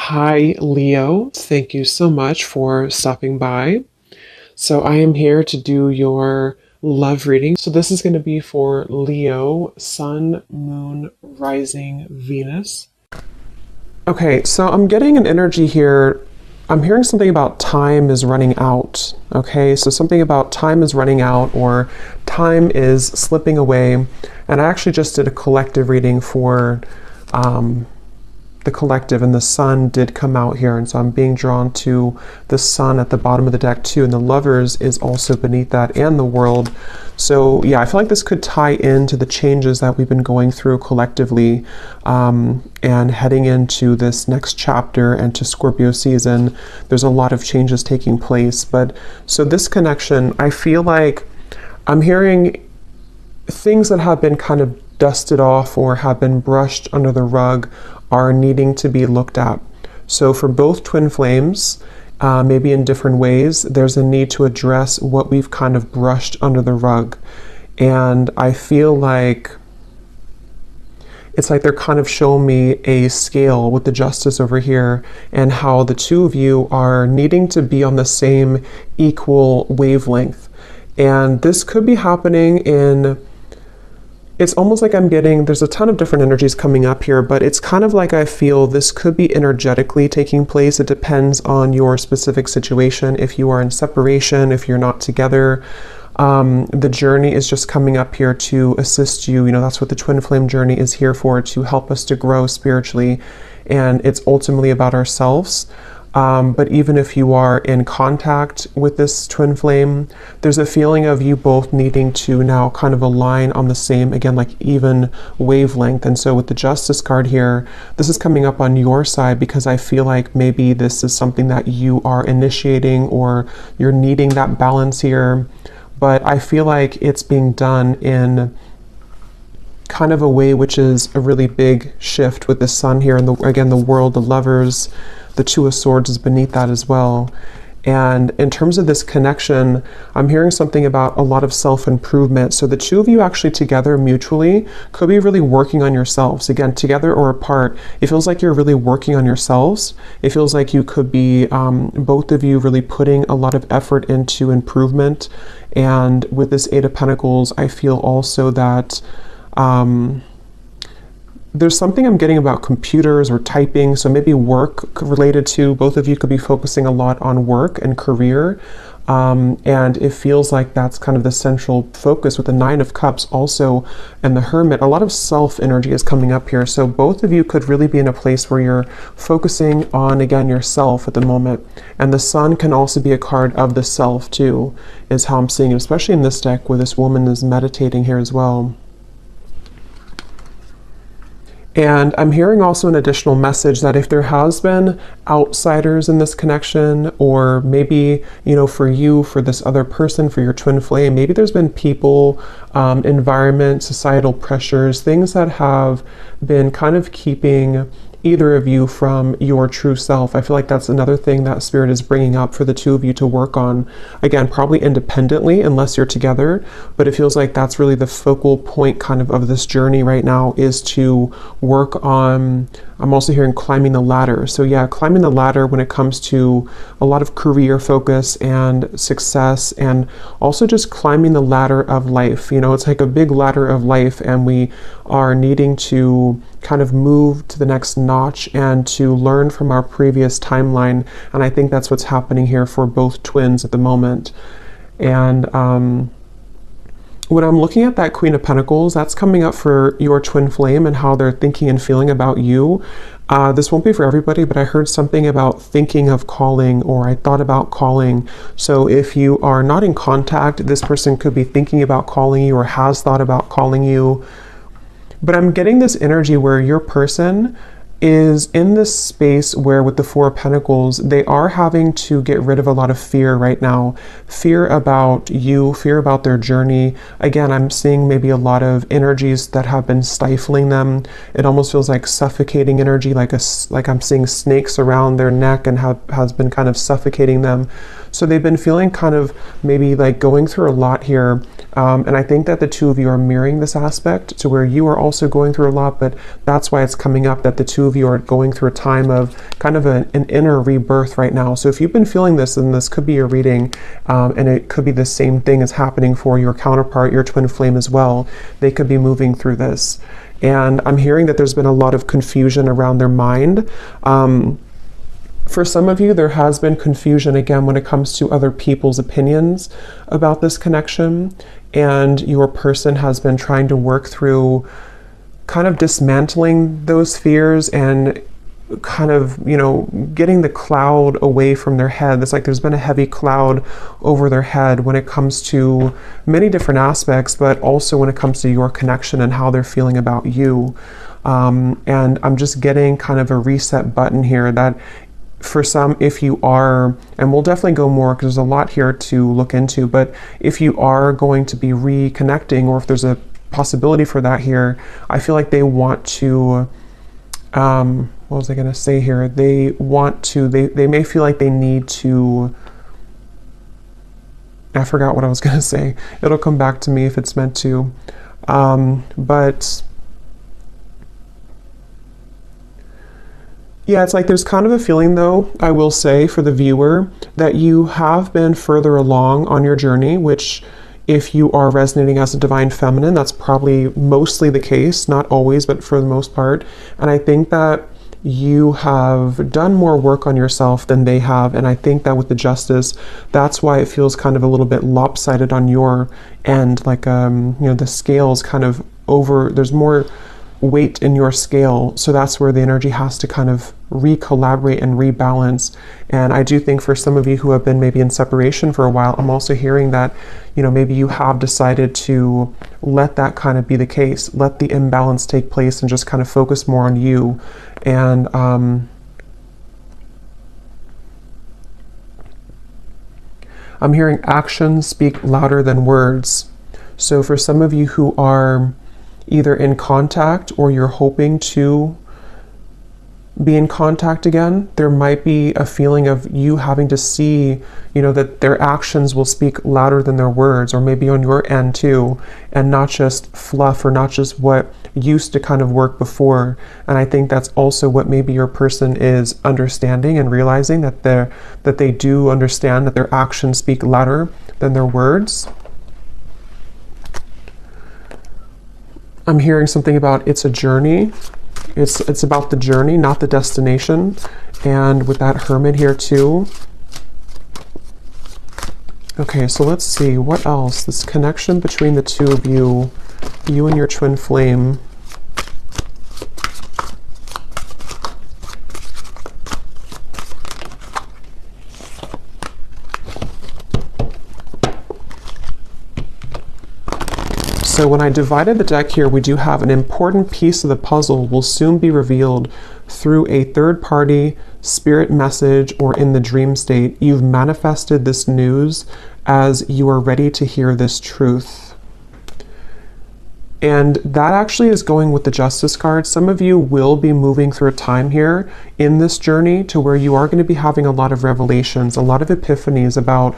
Hi, Leo. Thank you so much for stopping by. So, I am here to do your love reading. So, this is going to be for Leo, Sun, Moon, Rising, Venus. Okay, so I'm getting an energy here. I'm hearing something about time is running out. Okay, so something about time is running out or time is slipping away. And I actually just did a collective reading for the collective, and the sun did come out here, and so I'm being drawn to the sun at the bottom of the deck too, and the lovers is also beneath that, and the world. So yeah, I feel like this could tie into the changes that we've been going through collectively, and heading into this next chapter and to Scorpio season. There's a lot of changes taking place, but so this connection, I feel like I'm hearing things that have been kind of dusted off or have been brushed under the rug are needing to be looked at. So for both twin flames, maybe in different ways, there's a need to address what we've kind of brushed under the rug. And I feel like it's like they're kind of showing me a scale with the justice over here and how the two of you are needing to be on the same equal wavelength. And this could be happening in, it's almost like I'm getting, there's a ton of different energies coming up here, but it's kind of like I feel this could be energetically taking place. It depends on your specific situation. If you are in separation, if you're not together, the journey is just coming up here to assist you. You know, that's what the twin flame journey is here for, to help us to grow spiritually. And it's ultimately about ourselves. But even if you are in contact with this twin flame, there's a feeling of you both needing to now kind of align on the same, again, like even wavelength. And so with the Justice card here, this is coming up on your side because I feel like maybe this is something that you are initiating or you're needing that balance here. But I feel like it's being done in kind of a way which is a really big shift with the sun here. And again, the world, the lovers, the Two of Swords is beneath that as well. And in terms of this connection, I'm hearing something about a lot of self-improvement. So the two of you actually together mutually could be really working on yourselves. Again, together or apart, it feels like you're really working on yourselves. It feels like you could be, both of you really putting a lot of effort into improvement. And with this Eight of Pentacles, I feel also that there's something I'm getting about computers or typing, so maybe work related to, both of you could be focusing a lot on work and career, and it feels like that's kind of the central focus with the Nine of Cups also, and the Hermit. A lot of self energy is coming up here, so both of you could really be in a place where you're focusing on, again, yourself at the moment. And the Sun can also be a card of the self too, is how I'm seeing it, especially in this deck where this woman is meditating here as well. And I'm hearing also an additional message that if there has been outsiders in this connection, or maybe, you know, for you, for this other person, for your twin flame, maybe there's been people, environment, societal pressures, things that have been kind of keeping either of you from your true self. I feel like that's another thing that Spirit is bringing up for the two of you to work on. Again, probably independently unless you're together, but it feels like that's really the focal point kind of this journey right now, is to work on, I'm also hearing climbing the ladder. So yeah, climbing the ladder when it comes to a lot of career focus and success, and also just climbing the ladder of life. You know, it's like a big ladder of life, and we are needing to kind of move to the next notch and to learn from our previous timeline. And I think that's what's happening here for both twins at the moment. And when I'm looking at that Queen of Pentacles, that's coming up for your twin flame and how they're thinking and feeling about you. This won't be for everybody, but I heard something about thinking of calling, or I thought about calling. So if you are not in contact, this person could be thinking about calling you or has thought about calling you. But I'm getting this energy where your person is in this space where, with the Four of Pentacles, they are having to get rid of a lot of fear right now. Fear about you, fear about their journey. Again, I'm seeing maybe a lot of energies that have been stifling them. It almost feels like suffocating energy, like I'm seeing snakes around their neck and has been kind of suffocating them. So they've been feeling kind of maybe like going through a lot here. And I think that the two of you are mirroring this aspect to where you are also going through a lot, but that's why it's coming up that the two of of you are going through a time of kind of an inner rebirth right now. So if you've been feeling this, then this could be your reading, and it could be the same thing as happening for your counterpart, your twin flame as well. They could be moving through this. And I'm hearing that there's been a lot of confusion around their mind. For some of you, there has been confusion again when it comes to other people's opinions about this connection, and your person has been trying to work through kind of dismantling those fears and kind of, getting the cloud away from their head. It's like there's been a heavy cloud over their head when it comes to many different aspects, but also when it comes to your connection and how they're feeling about you. And I'm just getting kind of a reset button here that for some, if you are, and we'll definitely go more because there's a lot here to look into, but if you are going to be reconnecting, or if there's a possibility for that here, I feel like they want to, what was I going to say here? They want to, they may feel like they need to, I forgot what I was going to say. It'll come back to me if it's meant to. But yeah, it's like there's kind of a feeling, though, I will say, for the viewer, that you have been further along on your journey, which if you are resonating as a divine feminine, that's probably mostly the case, not always, but for the most part. And I think that you have done more work on yourself than they have. And I think that with the justice, that's why it feels kind of a little bit lopsided on your end. Like, the scale's kind of over, there's more weight in your scale, so that's where the energy has to kind of re-collaborate and rebalance. And I do think for some of you who have been maybe in separation for a while, I'm also hearing that maybe you have decided to let that kind of be the case, let the imbalance take place and just kind of focus more on you. And I'm hearing actions speak louder than words. So for some of you who are either in contact or you're hoping to be in contact again, there might be a feeling of you having to see, that their actions will speak louder than their words, or maybe on your end too, and not just fluff or not just what used to kind of work before. And I think that's also what maybe your person is understanding and realizing, that they do understand that their actions speak louder than their words. I'm hearing something about it's a journey. It's about the journey, not the destination. And with that Hermit here too. Okay, so let's see what else. This connection between the two of you and your twin flame. So when I divided the deck here, we do have an important piece of the puzzle will soon be revealed through a third-party spirit message or in the dream state. You've manifested this news as you are ready to hear this truth. And that actually is going with the Justice card. Some of you will be moving through a time here in this journey to where you are going to be having a lot of revelations, a lot of epiphanies about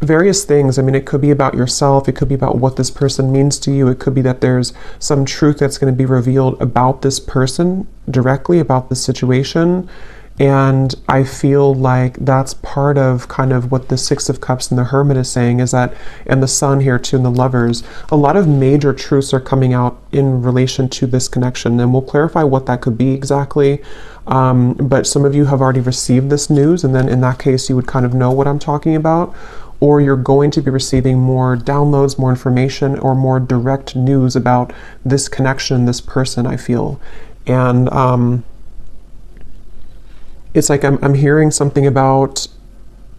various things. I mean, it could be about yourself. It could be about what this person means to you. It could be that there's some truth that's going to be revealed about this person directly, about the situation. And I feel like that's part of kind of what the Six of Cups and the Hermit is saying, is that, and the Sun here too, and the Lovers, a lot of major truths are coming out in relation to this connection. And we'll clarify what that could be exactly. But some of you have already received this news, and then in that case, you would kind of know what I'm talking about. Or you're going to be receiving more downloads, more information, or more direct news about this connection, this person, I feel. And it's like I'm hearing something about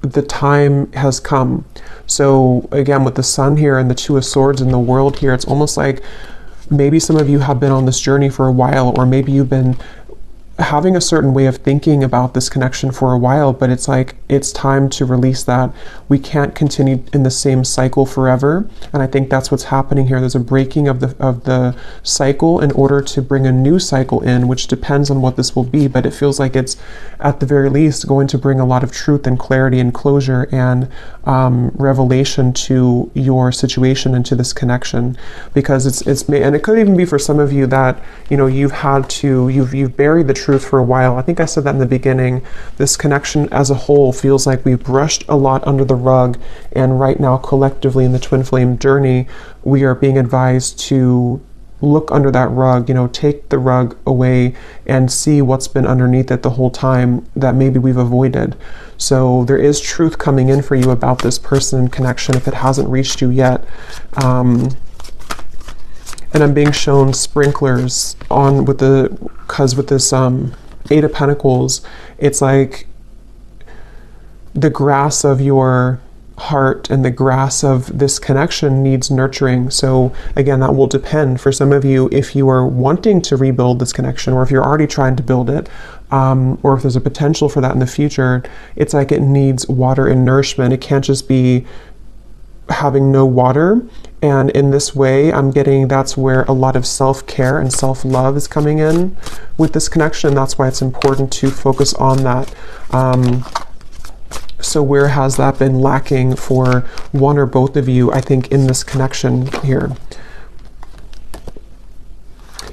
the time has come. So again, with the Sun here and the Two of Swords and the World here, it's almost like maybe some of you have been on this journey for a while, or maybe you've been having a certain way of thinking about this connection for a while, but it's like it's time to release that. We can't continue in the same cycle forever, and I think that's what's happening here. There's a breaking of the cycle in order to bring a new cycle in, which depends on what this will be, but it feels like it's at the very least going to bring a lot of truth and clarity and closure and revelation to your situation and to this connection, because it's and it could even be for some of you that you've buried the truth truth for a while. I think I said that in the beginning. This connection as a whole feels like we've brushed a lot under the rug, and right now collectively in the twin flame journey, we are being advised to look under that rug, take the rug away and see what's been underneath it the whole time that maybe we've avoided. So there is truth coming in for you about this person and connection if it hasn't reached you yet. And I'm being shown sprinklers on with this Eight of Pentacles, it's like the grass of your heart and the grass of this connection needs nurturing. So again, that will depend for some of you if you are wanting to rebuild this connection, or if you're already trying to build it, or if there's a potential for that in the future. It's like it needs water and nourishment. It can't just be having no water. And in this way, I'm getting that's where a lot of self-care and self-love is coming in with this connection. That's why it's important to focus on that. So where has that been lacking for one or both of you, I think, in this connection here?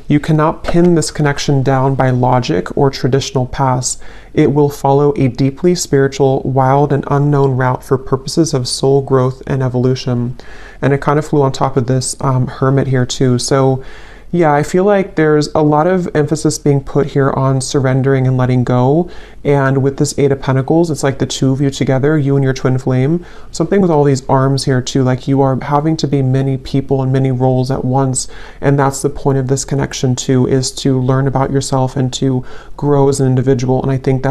You cannot pin this connection down by logic or traditional paths. It will follow a deeply spiritual, wild, and unknown route for purposes of soul growth and evolution. And it kind of flew on top of this Hermit here too. So yeah, I feel like there's a lot of emphasis being put here on surrendering and letting go. And with this Eight of Pentacles, it's like the two of you together, you and your twin flame. Something with all these arms here too, like you are having to be many people and many roles at once. And that's the point of this connection too, is to learn about yourself and to grow as an individual. And I think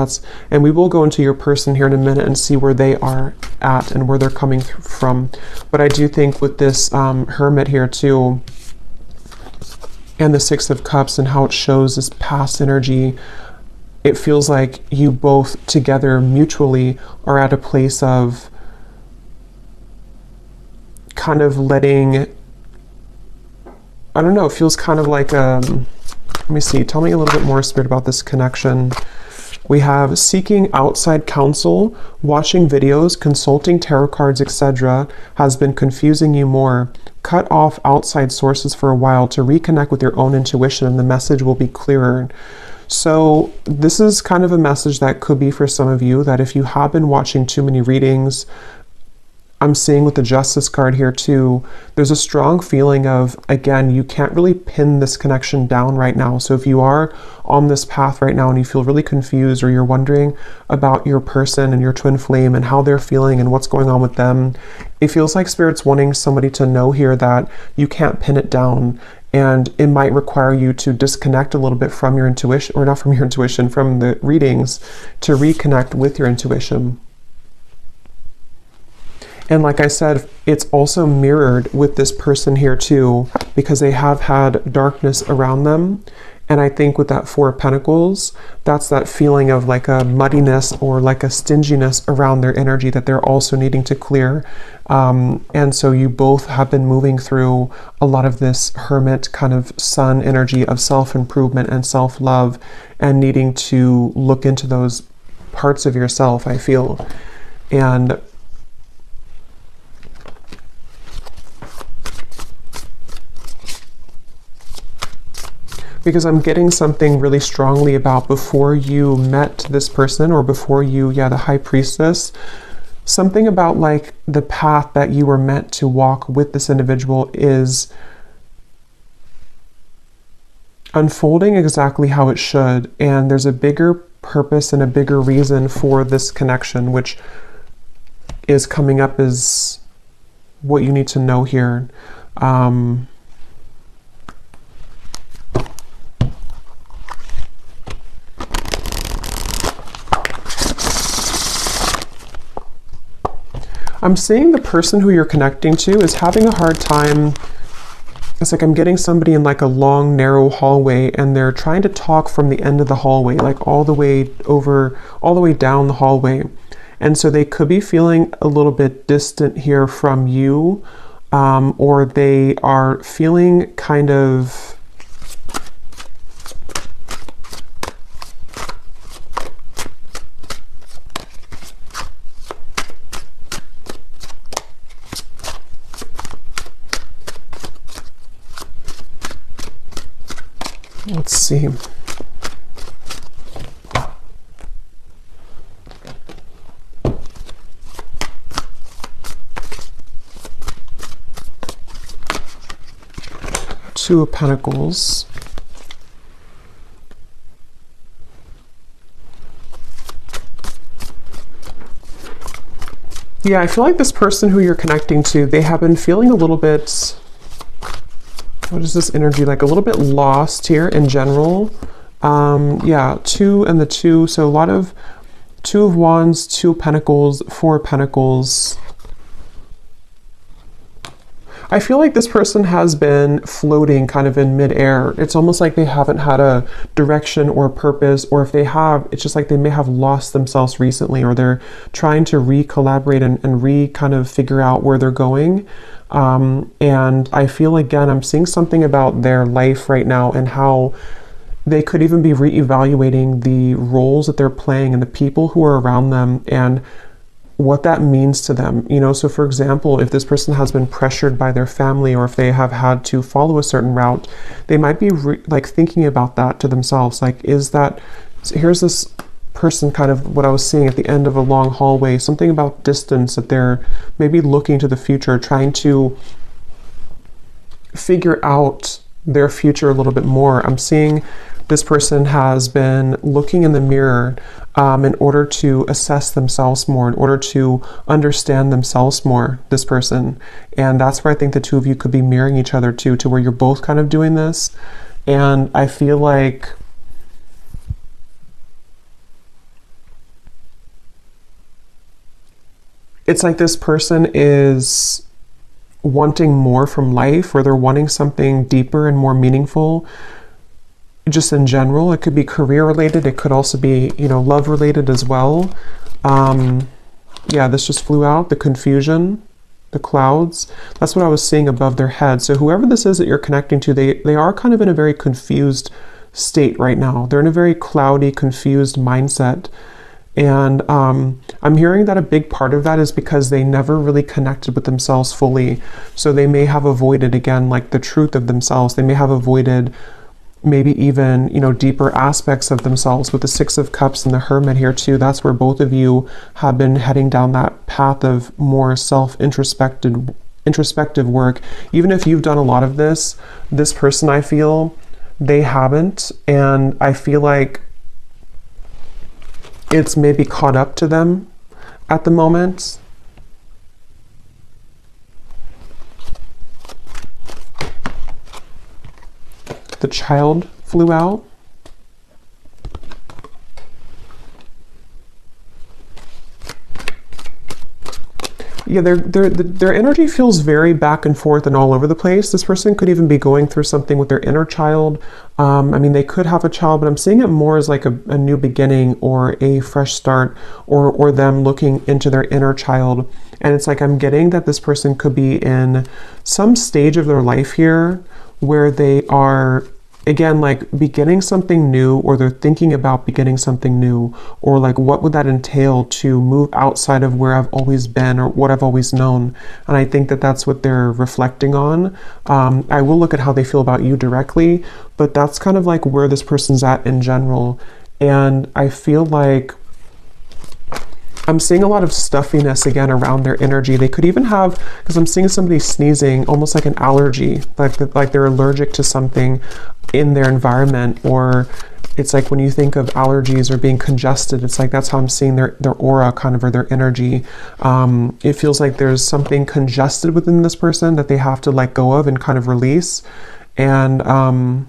and we will go into your person here in a minute and see where they are at and where they're coming from. But I do think with this Hermit here too, and the Six of Cups and how it shows this past energy, it feels like you both together mutually are at a place of kind of letting, I don't know, it feels kind of like, let me see, tell me a little bit more, Spirit, about this connection. We have seeking outside counsel, watching videos, consulting tarot cards, etc. has been confusing you more. Cut off outside sources for a while to reconnect with your own intuition, and the message will be clearer. So this is kind of a message that could be for some of you, that if you have been watching too many readings, I'm seeing with the Justice card here too, there's a strong feeling of, again, you can't really pin this connection down right now. So if you are on this path right now and you feel really confused, or you're wondering about your person and your twin flame and how they're feeling and what's going on with them, it feels like Spirit's wanting somebody to know here that you can't pin it down. And it might require you to disconnect a little bit from your intuition, or not from your intuition, from the readings, to reconnect with your intuition. And like I said, it's also mirrored with this person here too, because they have had darkness around them. And I think with that Four of Pentacles, that's that feeling of like a muddiness or like a stinginess around their energy that they're also needing to clear. And so you both have been moving through a lot of this Hermit kind of sun energy of self-improvement and self-love, and needing to look into those parts of yourself, I feel. And because I'm getting something really strongly about before you met this person, or before you, the High Priestess, something about like the path that you were meant to walk with this individual is unfolding exactly how it should. And there's a bigger purpose and a bigger reason for this connection, which is coming up as what you need to know here. I'm seeing the person who you're connecting to is having a hard time. It's like I'm getting somebody in like a long, narrow hallway, and they're trying to talk from the end of the hallway, like all the way down the hallway. And so they could be feeling a little bit distant here from you, or they are feeling kind of let's see. Two of Pentacles. Yeah, I feel like this person who you're connecting to, they have been feeling a little bit, what is this energy like? A little bit lost here in general. Yeah, two and the two. So a lot of Two of Wands, Two of Pentacles, Four of Pentacles. I feel like this person has been floating kind of in midair. It's almost like they haven't had a direction or purpose, or if they have, it's just like they may have lost themselves recently, or they're trying to re-collaborate and kind of figure out where they're going. And I feel, again, I'm seeing something about their life right now and how they could even be re-evaluating the roles that they're playing and the people who are around them and what that means to them. You know, so for example, if this person has been pressured by their family, or if they have had to follow a certain route, they might be like thinking about that to themselves. Like, is that, here's this person, kind of what I was seeing at the end of a long hallway, something about distance, that they're maybe looking to the future, trying to figure out their future a little bit more. I'm seeing this person has been looking in the mirror in order to assess themselves more, in order to understand themselves more, this person. And that's where I think the two of you could be mirroring each other too, to where you're both kind of doing this. And I feel like it's like this person is wanting more from life, or they're wanting something deeper and more meaningful. Just in general, it could be career related. It could also be, you know, love related as well. Yeah, this just flew out, the confusion, the clouds. That's what I was seeing above their head. So whoever this is that you're connecting to, they are kind of in a very confused state right now. They're in a very cloudy, confused mindset. And I'm hearing that a big part of that is because they never really connected with themselves fully. So they may have avoided, again, like the truth of themselves. They may have avoided maybe even, you know, deeper aspects of themselves. With the Six of Cups and the Hermit here too, that's where both of you have been heading down that path of more introspective work. Even if you've done a lot of this person, I feel, they haven't. And I feel like it's maybe caught up to them at the moment. The Child flew out. Yeah, their energy feels very back and forth and all over the place. This person could even be going through something with their inner child. I mean, they could have a child, but I'm seeing it more as like a new beginning or a fresh start, or them looking into their inner child. And it's like, I'm getting that this person could be in some stage of their life here where they are, again, like beginning something new, or they're thinking about beginning something new, or like, what would that entail to move outside of where I've always been or what I've always known? And I think that that's what they're reflecting on. I will look at how they feel about you directly, but that's kind of like where this person's at in general. And I feel like I'm seeing a lot of stuffiness again around their energy. They could even have, because I'm seeing somebody sneezing, almost like an allergy, like they're allergic to something in their environment. Or it's like when you think of allergies or being congested, it's like that's how I'm seeing their aura kind of, or their energy. It feels like there's something congested within this person that they have to let go of and kind of release. And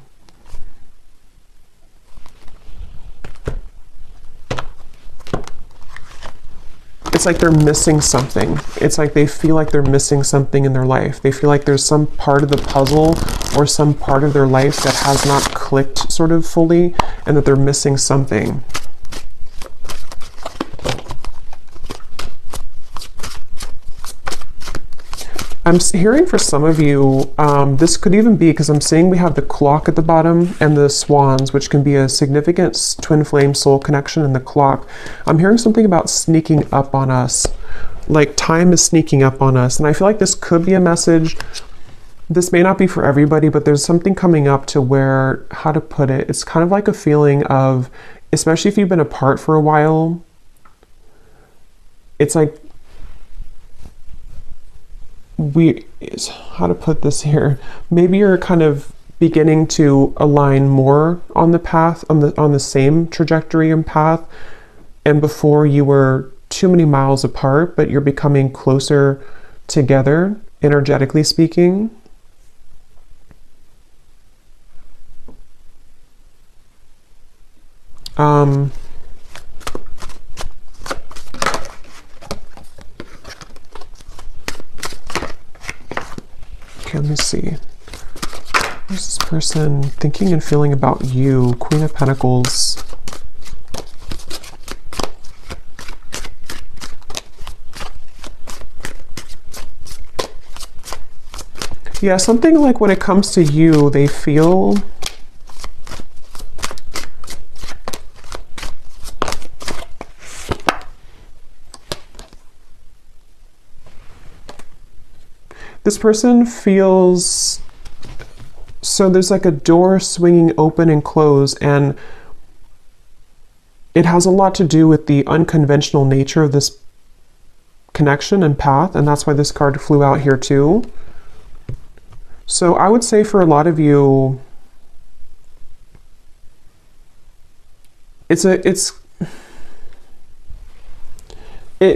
it's like they're missing something. It's like they feel like they're missing something in their life. They feel like there's some part of the puzzle or some part of their life that has not clicked sort of fully, and that they're missing something. I'm hearing for some of you, this could even be, because I'm seeing we have the clock at the bottom and the swans, which can be a significant twin flame soul connection in the clock. I'm hearing something about sneaking up on us, like time is sneaking up on us. And I feel like this could be a message. This may not be for everybody, but there's something coming up to where, how to put it, it's kind of like a feeling of, especially if you've been apart for a while, it's like, how to put this here, maybe you're kind of beginning to align more on the path, on the same trajectory and path. And before you were too many miles apart, but you're becoming closer together, energetically speaking. Okay, let me see. What's this person thinking and feeling about you? Queen of Pentacles. Yeah, something like when it comes to you, they feel this person feels, so there's like a door swinging open and close, and it has a lot to do with the unconventional nature of this connection and path, and that's why this card flew out here too. So I would say for a lot of you, it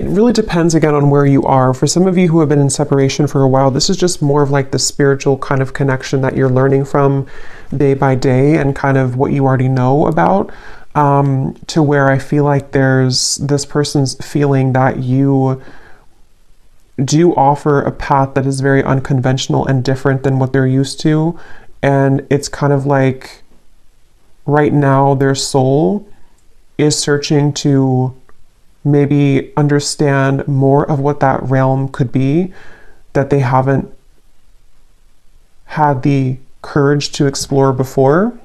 really depends again on where you are. For some of you who have been in separation for a while, this is just more of like the spiritual kind of connection that you're learning from day by day and kind of what you already know about, to where I feel like there's this person's feeling that you do offer a path that is very unconventional and different than what they're used to. And it's kind of like right now their soul is searching to maybe understand more of what that realm could be that they haven't had the courage to explore before.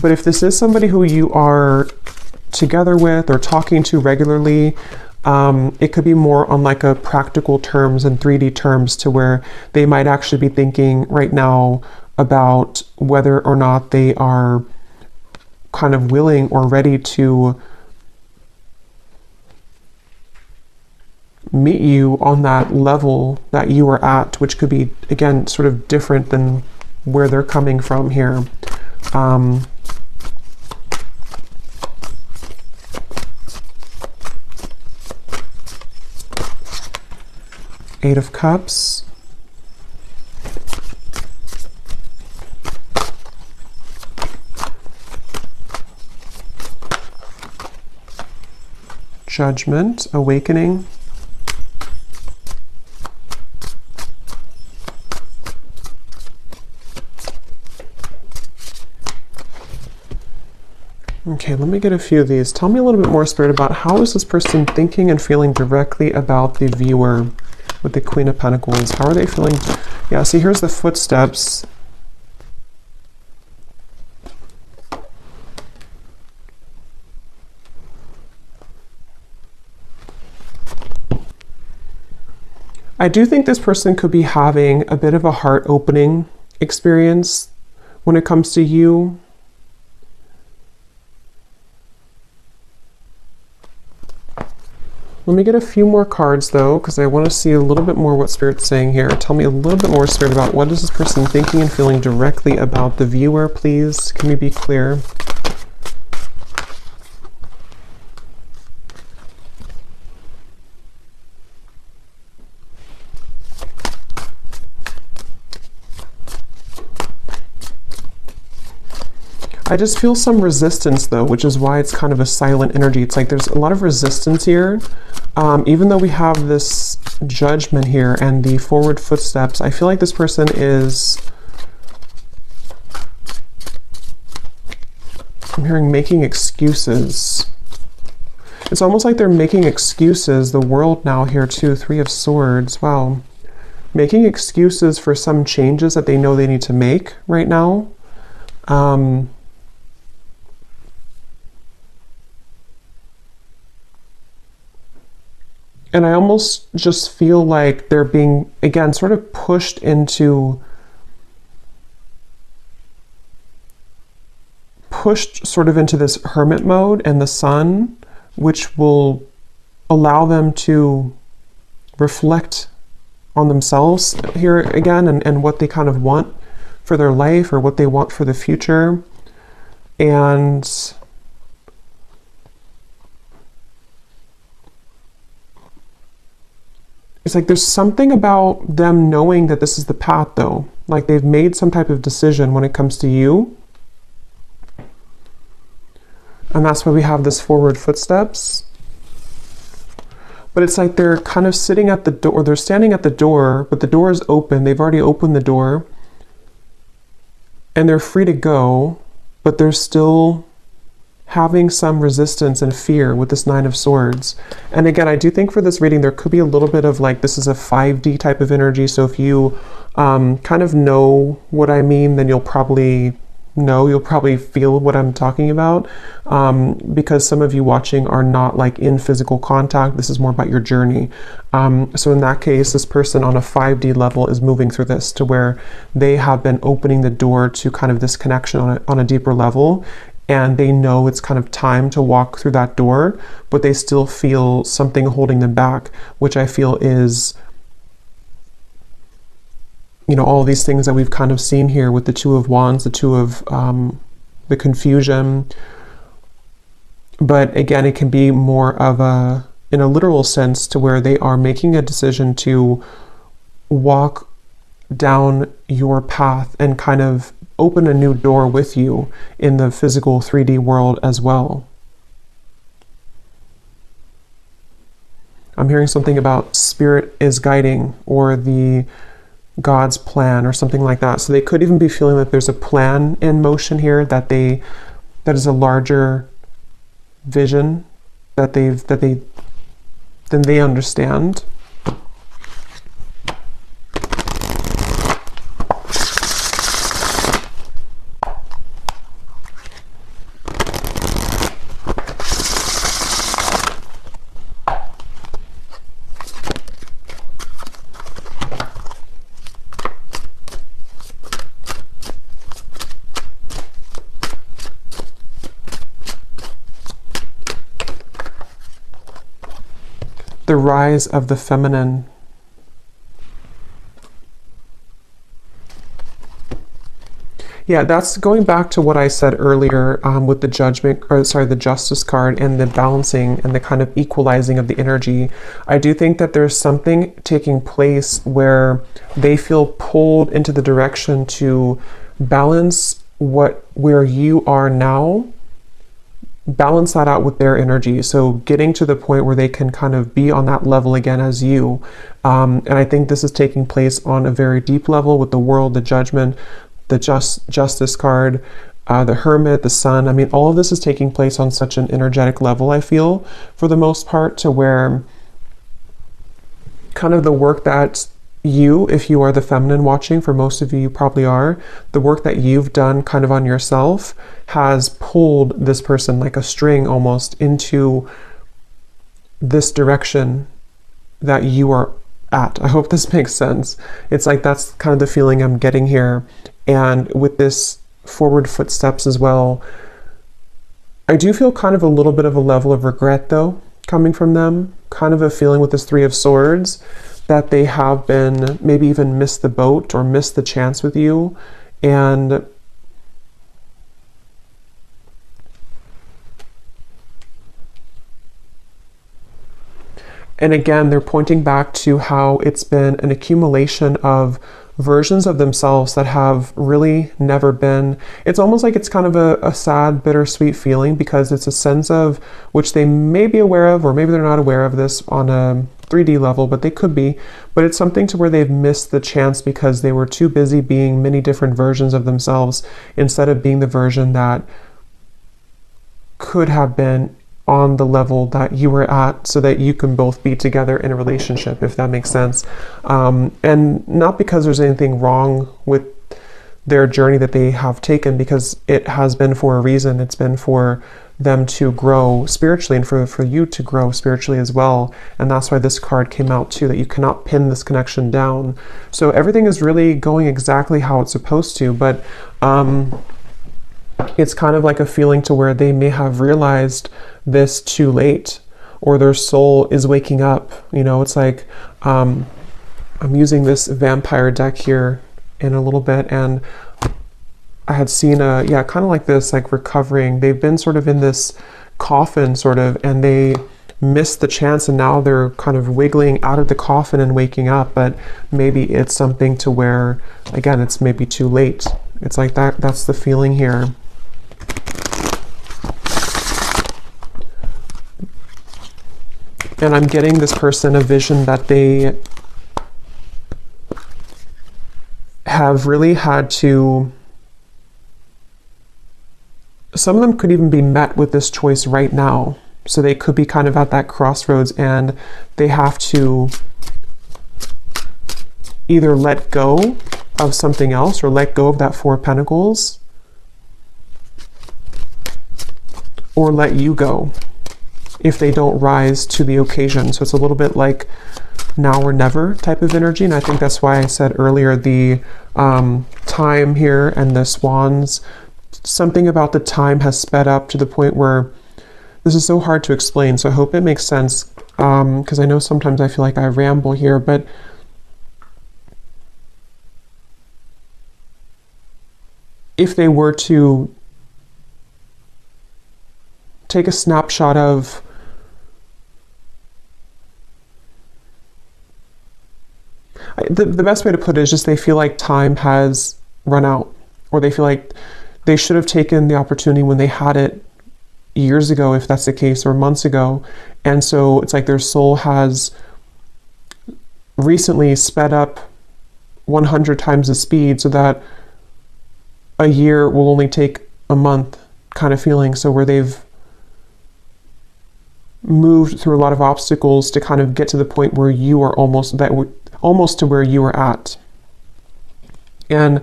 But if this is somebody who you are together with or talking to regularly, it could be more on like a practical terms and 3D terms, to where they might actually be thinking right now about whether or not they are kind of willing or ready to meet you on that level that you are at, which could be, again, sort of different than where they're coming from here. Eight of Cups. Judgment, Awakening. Okay, let me get a few of these. Tell me a little bit more, Spirit, about how is this person thinking and feeling directly about the viewer with the Queen of Pentacles? How are they feeling? Yeah, see, here's the footsteps. I do think this person could be having a bit of a heart-opening experience when it comes to you. Let me get a few more cards though, because I want to see a little bit more what Spirit's saying here. Tell me a little bit more, Spirit, about what is this person thinking and feeling directly about the viewer, please. Can we be clear? I just feel some resistance though, which is why it's kind of a silent energy. It's like there's a lot of resistance here. Even though we have this Judgment here and the forward footsteps, I feel like this person is, I'm hearing making excuses. It's almost like they're making excuses. The World now here too, Three of Swords. Wow. Making excuses for some changes that they know they need to make right now. And I almost just feel like they're being, again, sort of pushed sort of into this hermit mode and the Sun, which will allow them to reflect on themselves here again, and what they kind of want for their life or what they want for the future. And it's like there's something about them knowing that this is the path, though. Like they've made some type of decision when it comes to you. And that's why we have this forward footsteps. But it's like they're kind of sitting at the door, they're standing at the door, but the door is open. They've already opened the door. And they're free to go, but they're still having some resistance and fear with this Nine of Swords. And again, I do think for this reading, there could be a little bit of like, this is a 5D type of energy. So if you kind of know what I mean, then you'll probably feel what I'm talking about, because some of you watching are not like in physical contact. This is more about your journey. So in that case, this person on a 5D level is moving through this to where they have been opening the door to kind of this connection on a deeper level. And they know it's kind of time to walk through that door, but they still feel something holding them back, which I feel is, you know, all these things that we've kind of seen here with the Two of Wands, the Two of the confusion. But again, it can be more of in a literal sense, to where they are making a decision to walk down your path and kind of open a new door with you in the physical 3D world as well. I'm hearing something about spirit is guiding, or the God's plan, or something like that. So they could even be feeling that there's a plan in motion here, that is a larger vision that they understand. The rise of the feminine. Yeah, that's going back to what I said earlier with the the Justice card and the balancing and the kind of equalizing of the energy. I do think that there's something taking place where they feel pulled into the direction to balance where you are now, balance that out with their energy. So getting to the point where they can kind of be on that level again as you. And I think this is taking place on a very deep level with the World, the Judgment, the Justice card, the Hermit, the Sun. I mean, all of this is taking place on such an energetic level, I feel, for the most part, to where kind of the work that you, if you are the feminine watching, for most of you, you probably are, the work that you've done kind of on yourself has pulled this person like a string almost into this direction that you are at. I hope this makes sense. It's like that's kind of the feeling I'm getting here. And with this forward footsteps as well, I do feel kind of a little bit of a level of regret though, coming from them, kind of a feeling with this Three of Swords, that they have been maybe even missed the boat or missed the chance with you. And again, they're pointing back to how it's been an accumulation of versions of themselves that have really never been. It's almost like it's kind of a sad, bittersweet feeling, because it's a sense of which they may be aware of, or maybe they're not aware of this on a 3D level, but they could be. But it's something to where they've missed the chance because they were too busy being many different versions of themselves instead of being the version that could have been on the level that you were at, so that you can both be together in a relationship, if that makes sense. And not because there's anything wrong with their journey that they have taken, because it has been for a reason. It's been for them to grow spiritually, and for you to grow spiritually as well. And that's why this card came out too, that you cannot pin this connection down. So everything is really going exactly how it's supposed to, but it's kind of like a feeling to where they may have realized this too late, or their soul is waking up. You know, it's like I'm using this vampire deck here in a little bit, and I had seen yeah, kind of like this, like recovering. They've been sort of in this coffin sort of, and they missed the chance, and now they're kind of wiggling out of the coffin and waking up. But maybe it's something to where, again, it's maybe too late. It's like that. That's the feeling here. And I'm getting this person a vision that they have really had to, some of them could even be met with this choice right now. So they could be kind of at that crossroads, and they have to either let go of something else or let go of that Four of Pentacles, or let you go if they don't rise to the occasion. So it's a little bit like now or never type of energy. And I think that's why I said earlier the time here and the swans, something about the time has sped up to the point where this is so hard to explain. So I hope it makes sense, because I know sometimes I feel like I ramble here, but if they were to take a snapshot of the best way to put it is just they feel like time has run out, or they feel like they should have taken the opportunity when they had it years ago, if that's the case, or months ago. And so it's like their soul has recently sped up 100 times the speed, so that a year will only take a month kind of feeling. So where they've moved through a lot of obstacles to kind of get to the point where you are almost to where you were at. And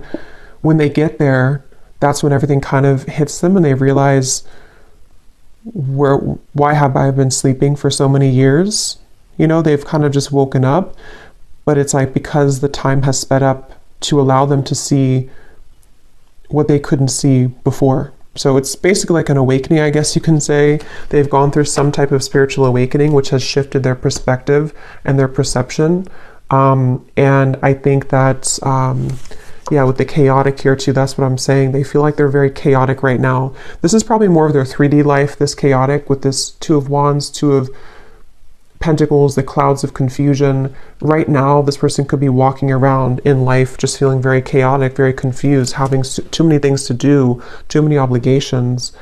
when they get there, that's when everything kind of hits them, and they realize, why have I been sleeping for so many years? You know, they've kind of just woken up, but it's like because the time has sped up to allow them to see what they couldn't see before. So it's basically like an awakening, I guess you can say. They've gone through some type of spiritual awakening, which has shifted their perspective and their perception. And I think that, yeah, with the chaotic here too, that's what I'm saying. They feel like they're very chaotic right now. This is probably more of their 3D life, this chaotic, with this Two of Wands, Two of Pentacles, the clouds of confusion. Right now, this person could be walking around in life just feeling very chaotic, very confused, having too many things to do, too many obligations.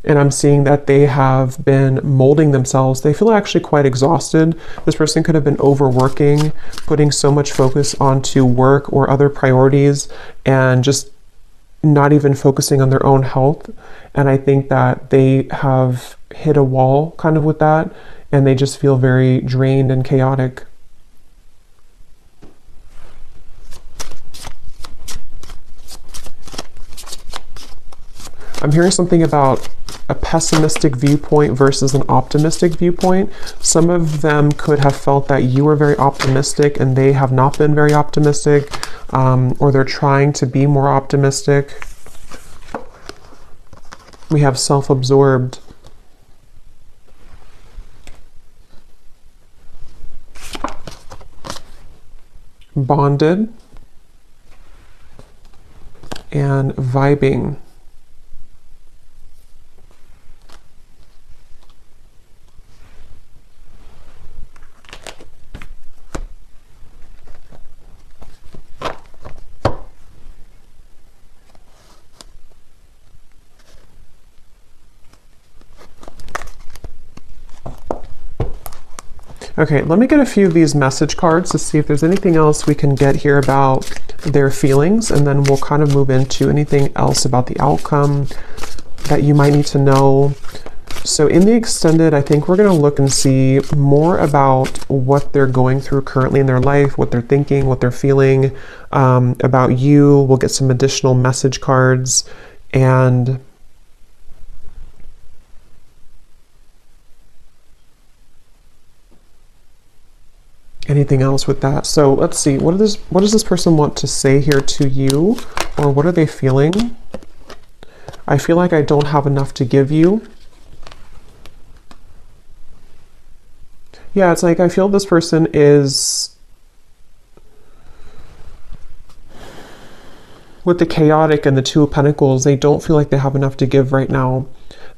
And I'm seeing that they have been molding themselves. They feel actually quite exhausted. This person could have been overworking, putting so much focus onto work or other priorities, and just not even focusing on their own health. And I think that they have hit a wall kind of with that, and they just feel very drained and chaotic. I'm hearing something about a pessimistic viewpoint versus an optimistic viewpoint. Some of them could have felt that you were very optimistic and they have not been very optimistic, or they're trying to be more optimistic. We have self-absorbed. Bonded. And vibing. Okay, let me get a few of these message cards to see if there's anything else we can get here about their feelings, and then we'll kind of move into anything else about the outcome that you might need to know. So in the extended, I think we're going to look and see more about what they're going through currently in their life, what they're thinking, what they're feeling about you. We'll get some additional message cards, and anything else with that. So let's see, what does this person want to say here to you, or what are they feeling? I feel like I don't have enough to give you. Yeah, it's like I feel this person is, with the chaotic and the Two of Pentacles, they don't feel like they have enough to give right now.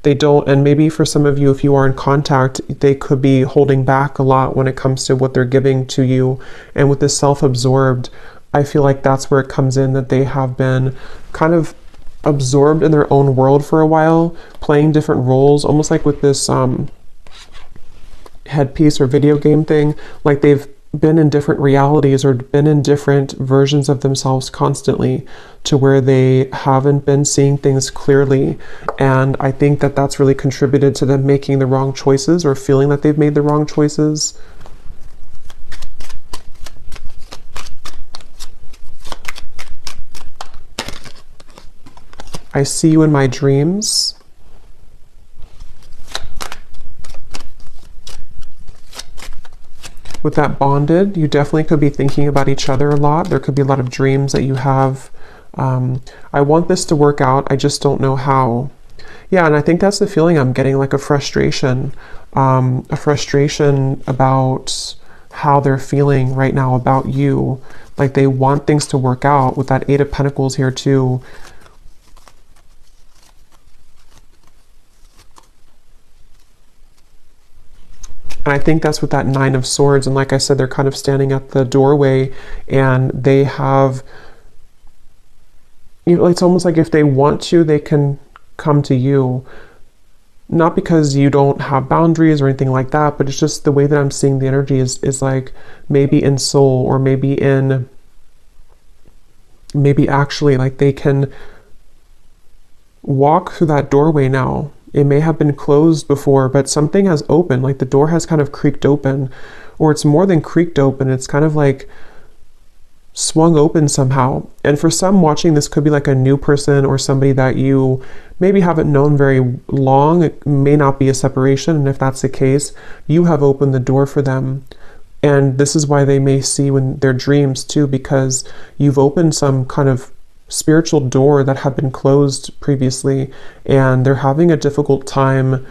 They don't, and maybe for some of you, if you are in contact, they could be holding back a lot when it comes to what they're giving to you. And with this self-absorbed, I feel like that's where it comes in, that they have been kind of absorbed in their own world for a while, playing different roles, almost like with this headpiece or video game thing, like they've been in different realities or been in different versions of themselves constantly, to where they haven't been seeing things clearly. And I think that that's really contributed to them making the wrong choices or feeling that they've made the wrong choices. I see you in my dreams. With that bonded, you definitely could be thinking about each other a lot. There could be a lot of dreams that you have. I want this to work out. I just don't know how. Yeah, and I think that's the feeling I'm getting, like a frustration about how they're feeling right now about you. Like they want things to work out with that Eight of Pentacles here too. And I think that's with that Nine of Swords. And like I said, they're kind of standing at the doorway, and they have, you know, it's almost like if they want to, they can come to you. Not because you don't have boundaries or anything like that, but it's just the way that I'm seeing the energy is like maybe in soul, or maybe actually like they can walk through that doorway now. It may have been closed before, but something has opened, like the door has kind of creaked open, or it's more than creaked open. It's kind of like swung open somehow. And for some watching, this could be like a new person or somebody that you maybe haven't known very long. It may not be a separation. And if that's the case, you have opened the door for them. And this is why they may see you in their dreams too, because you've opened some kind of spiritual door that had been closed previously, and they're having a difficult time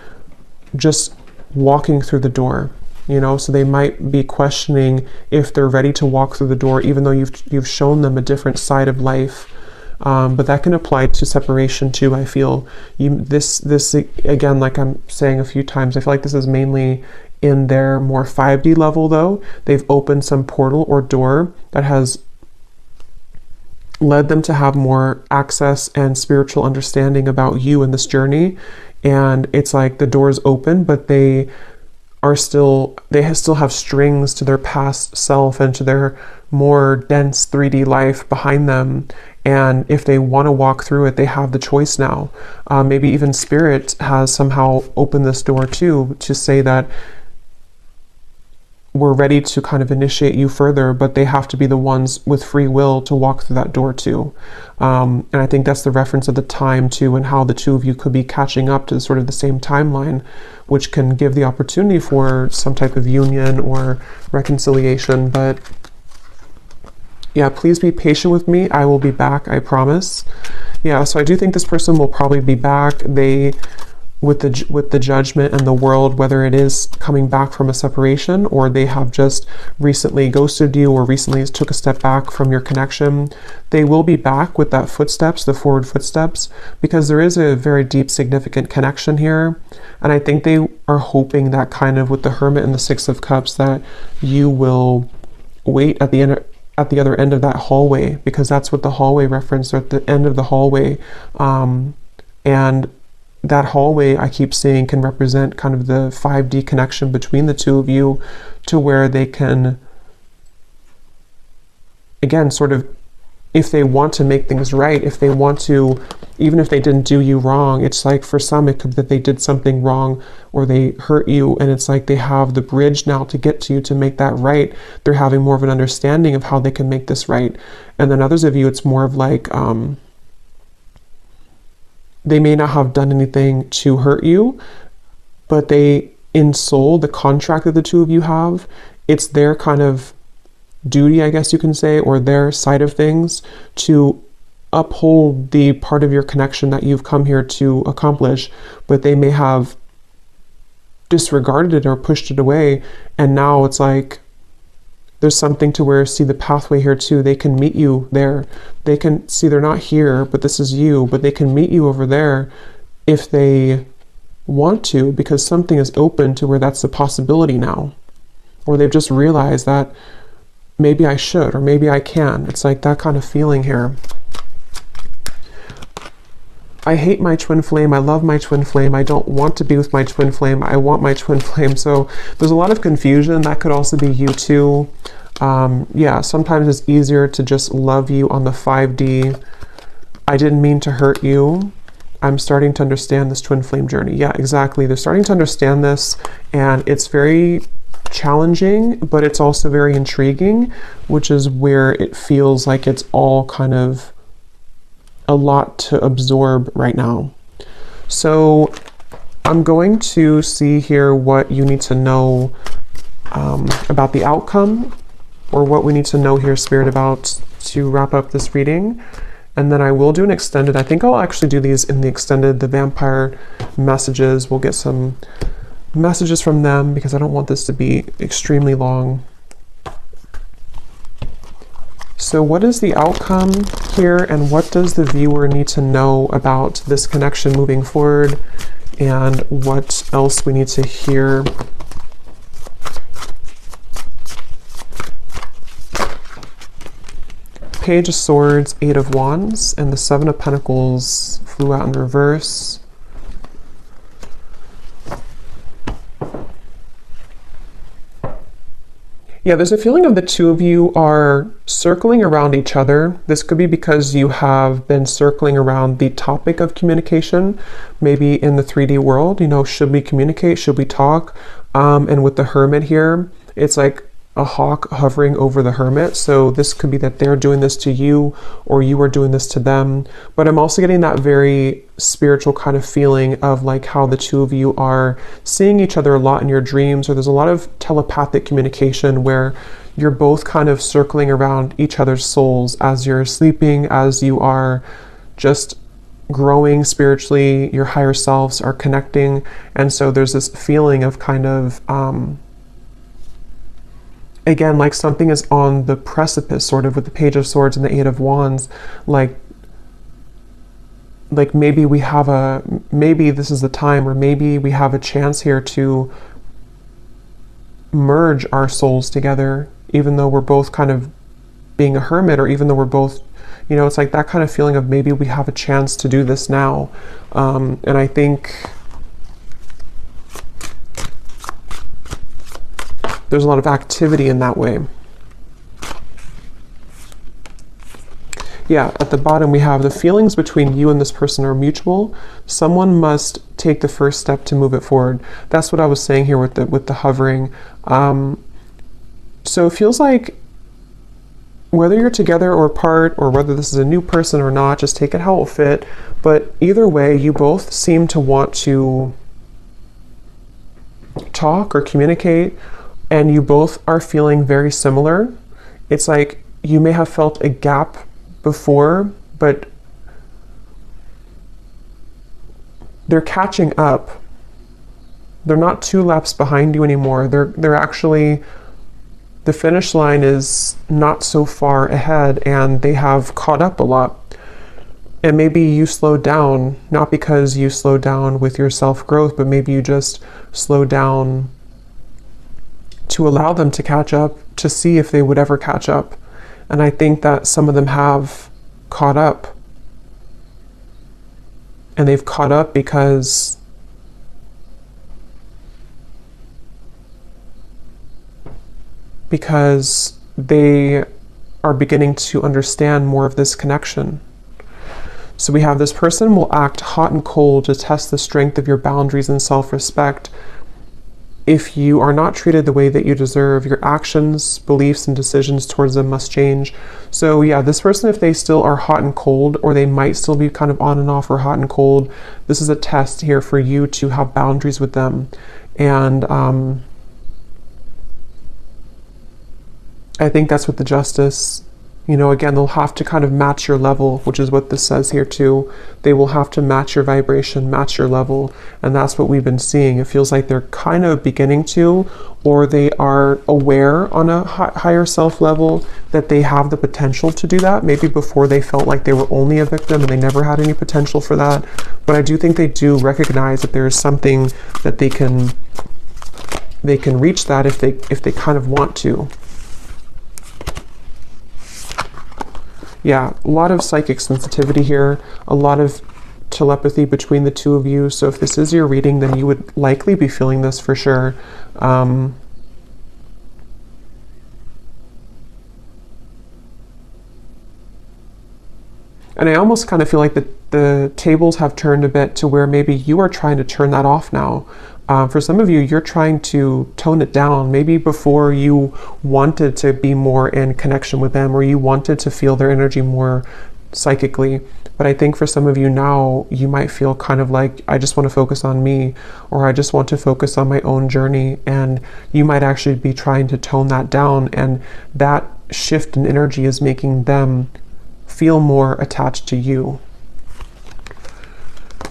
just walking through the door, you know. So they might be questioning if they're ready to walk through the door, even though you've shown them a different side of life. But that can apply to separation too. I feel this again, like I'm saying a few times, I feel like this is mainly in their more 5D level though. They've opened some portal or door that has led them to have more access and spiritual understanding about you in this journey. And it's like the door's open, but they still have strings to their past self and to their more dense 3D life behind them. And if they want to walk through it, they have the choice now. Maybe even Spirit has somehow opened this door too, to say that we're ready to kind of initiate you further, but they have to be the ones with free will to walk through that door too. And I think that's the reference of the time too, and how the two of you could be catching up to sort of the same timeline, which can give the opportunity for some type of union or reconciliation. But yeah, please be patient with me. I will be back, I promise. Yeah, so I do think this person will probably be back. With the Judgment and the World, whether it is coming back from a separation, or they have just recently ghosted you, or recently took a step back from your connection, they will be back with that footsteps, the forward footsteps, because there is a very deep, significant connection here. And I think they are hoping that kind of with the Hermit and the Six of Cups, that you will wait at the end, at the other end of that hallway, because that's what the hallway reference, or at the end of the hallway. And that hallway, I keep saying, can represent kind of the 5D connection between the two of you, to where they can, again, sort of, if they want to make things right, if they want to, even if they didn't do you wrong, it's like for some it could be that they did something wrong or they hurt you, and it's like they have the bridge now to get to you to make that right. They're having more of an understanding of how they can make this right. And then others of you, it's more of like, they may not have done anything to hurt you, but they, in soul, the contract that the two of you have, it's their kind of duty, I guess you can say, or their side of things, to uphold the part of your connection that you've come here to accomplish. But they may have disregarded it or pushed it away. And now it's like there's something to where, see the pathway here too. They can meet you there. They can see they're not here, but this is you, but they can meet you over there if they want to, because something is open to where that's a possibility now. Or they've just realized that maybe I should, or maybe I can. It's like that kind of feeling here. I hate my twin flame. I love my twin flame. I don't want to be with my twin flame. I want my twin flame. So there's a lot of confusion. That could also be you too. Yeah, sometimes it's easier to just love you on the 5D. I didn't mean to hurt you. I'm starting to understand this twin flame journey. Yeah, exactly. They're starting to understand this, and it's very challenging, but it's also very intriguing, which is where it feels like it's all kind of a lot to absorb right now. So I'm going to see here what you need to know about the outcome, or what we need to know here, Spirit, about to wrap up this reading. And then I will do an extended. I think I'll actually do these in the extended, the vampire messages. We'll get some messages from them because I don't want this to be extremely long. So what is the outcome here, and what does the viewer need to know about this connection moving forward, and what else we need to hear? Page of Swords, 8 of Wands, and the 7 of Pentacles flew out in reverse. Yeah, there's a feeling of the two of you are circling around each other. This could be because you have been circling around the topic of communication, maybe in the 3D world. You know, should we communicate? Should we talk? And with the Hermit here, it's like a hawk hovering over the Hermit. So this could be that they're doing this to you, or you are doing this to them. But I'm also getting that very spiritual kind of feeling of like how the two of you are seeing each other a lot in your dreams, or there's a lot of telepathic communication where you're both kind of circling around each other's souls as you're sleeping, as you are just growing spiritually, your higher selves are connecting. And so there's this feeling of kind of again, like something is on the precipice, sort of, with the Page of Swords and the 8 of Wands. Like maybe we have maybe this is the time, or maybe we have a chance here to merge our souls together, even though we're both kind of being a hermit, or even though we're both, you know, it's like that kind of feeling of maybe we have a chance to do this now. And I think there's a lot of activity in that way. Yeah, at the bottom we have the feelings between you and this person are mutual. Someone must take the first step to move it forward. That's what I was saying here with the hovering. So it feels like whether you're together or apart, or whether this is a new person or not, just take it how it will fit. But either way, you both seem to want to talk or communicate, and you both are feeling very similar. It's like you may have felt a gap before, but they're catching up. They're not 2 laps behind you anymore. They're actually, the finish line is not so far ahead, and they have caught up a lot. And maybe you slowed down, not because you slowed down with your self-growth, but maybe you just slowed down to allow them to catch up, to see if they would ever catch up. And I think that some of them have caught up. And they've caught up because they are beginning to understand more of this connection. So we have this person will act hot and cold to test the strength of your boundaries and self-respect. If you are not treated the way that you deserve, your actions, beliefs, and decisions towards them must change. So yeah, this person, if they still are hot and cold, or they might still be kind of on and off or hot and cold, this is a test here for you to have boundaries with them. And I think that's what the Justice Again, they'll have to kind of match your level, which is what this says here too. They will have to match your vibration, match your level. And that's what we've been seeing. It feels like they're kind of beginning to, or they are aware on a higher self level that they have the potential to do that. Maybe before they felt like they were only a victim and they never had any potential for that. But I do think they do recognize that there is something that they can reach that if they kind of want to. Yeah, a lot of psychic sensitivity here, a lot of telepathy between the two of you. So if this is your reading, then you would likely be feeling this for sure. And I almost kind of feel like the tables have turned a bit to where maybe you are trying to turn that off now. For some of you, you're trying to tone it down. Maybe before you wanted to be more in connection with them, or you wanted to feel their energy more psychically. But I think for some of you now, you might feel kind of like, I just want to focus on me, or I just want to focus on my own journey. And you might actually be trying to tone that down. And that shift in energy is making them feel more attached to you.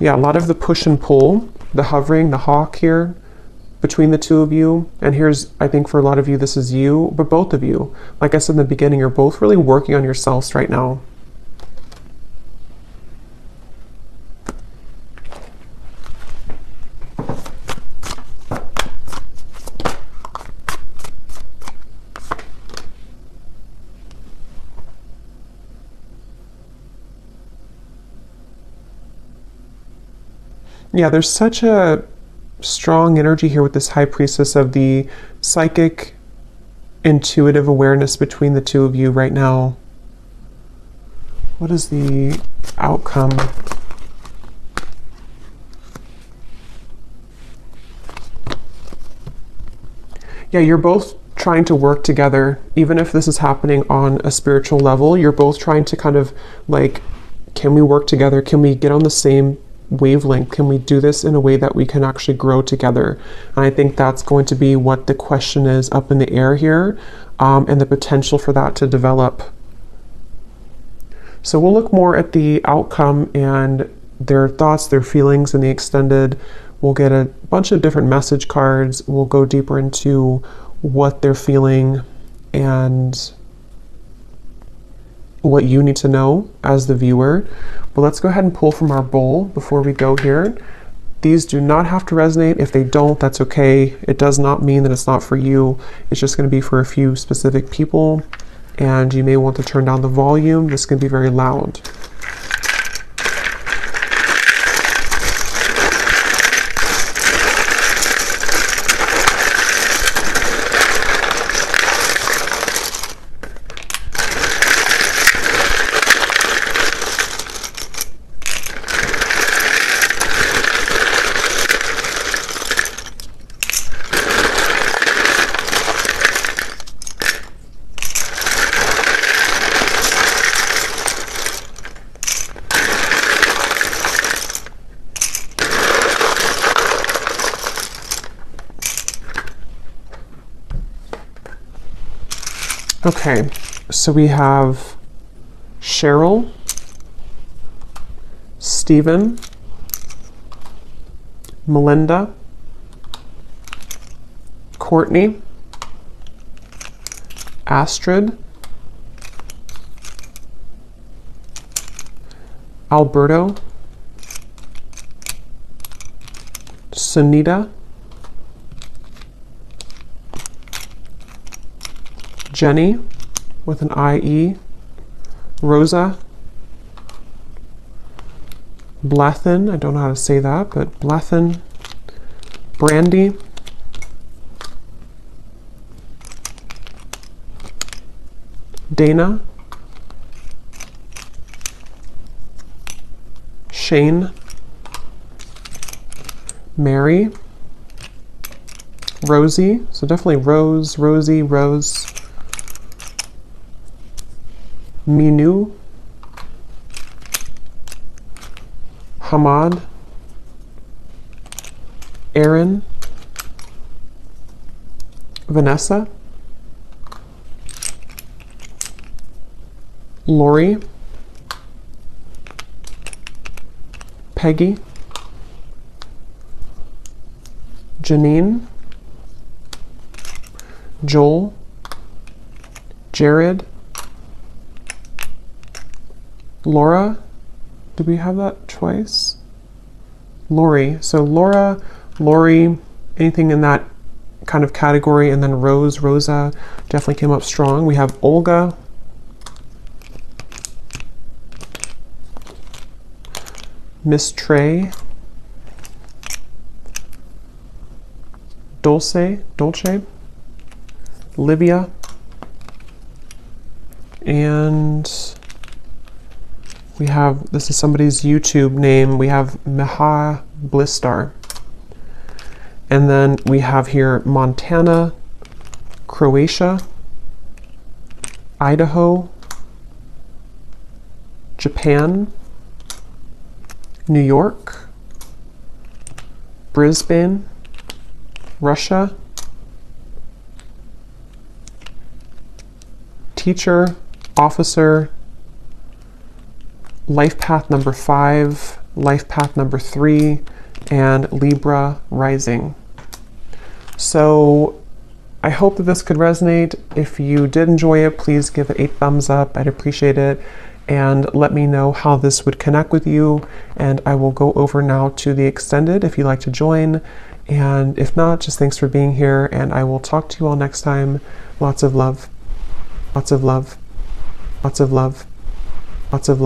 Yeah, a lot of the push and pull, the hovering, the hawk here between the two of you. And here's, I think for a lot of you, this is you, but both of you, like I said in the beginning, you're both really working on yourselves right now. Yeah, there's such a strong energy here with this High Priestess of the psychic, intuitive awareness between the two of you right now. What is the outcome? Yeah, you're both trying to work together. Even if this is happening on a spiritual level, you're both trying to kind of like, can we work together? Can we get on the same wavelength? Can we do this in a way that we can actually grow together? And I think that's going to be what the question is up in the air here, and the potential for that to develop. So we'll look more at the outcome and their thoughts, their feelings in the extended. We'll get a bunch of different message cards. We'll go deeper into what they're feeling and what you need to know as the viewer. But let's go ahead and pull from our bowl before we go here. These do not have to resonate. If they don't, that's okay. It does not mean that it's not for you. It's just going to be for a few specific people, and you may want to turn down the volume. This can be very loud. Okay, so we have Cheryl, Stephen, Melinda, Courtney, Astrid, Alberto, Sunita, Jenny with an IE, Rosa, Blethen, I don't know how to say that, but Blethen, Brandy, Dana, Shane, Mary, Rosie, so definitely Rose, Rosie, Rose, Minu, Hamad, Aaron, Vanessa, Lori, Peggy, Janine, Joel, Jared, Laura. Did we have that twice? Lori. So Laura, Lori, anything in that kind of category, and then Rose, Rosa definitely came up strong. We have Olga, Miss Trey, Dolce, Livia, and we have, this is somebody's YouTube name, we have Meha Blistar. And then we have here Montana, Croatia, Idaho, Japan, New York, Brisbane, Russia, teacher, officer, life path number 5, life path number 3, and Libra rising. So I hope that this could resonate. If you did enjoy it, please give it a thumbs up. I'd appreciate it. And let me know how this would connect with you. And I will go over now to the extended if you'd like to join. And if not, just thanks for being here. And I will talk to you all next time. Lots of love. Lots of love. Lots of love. Lots of love.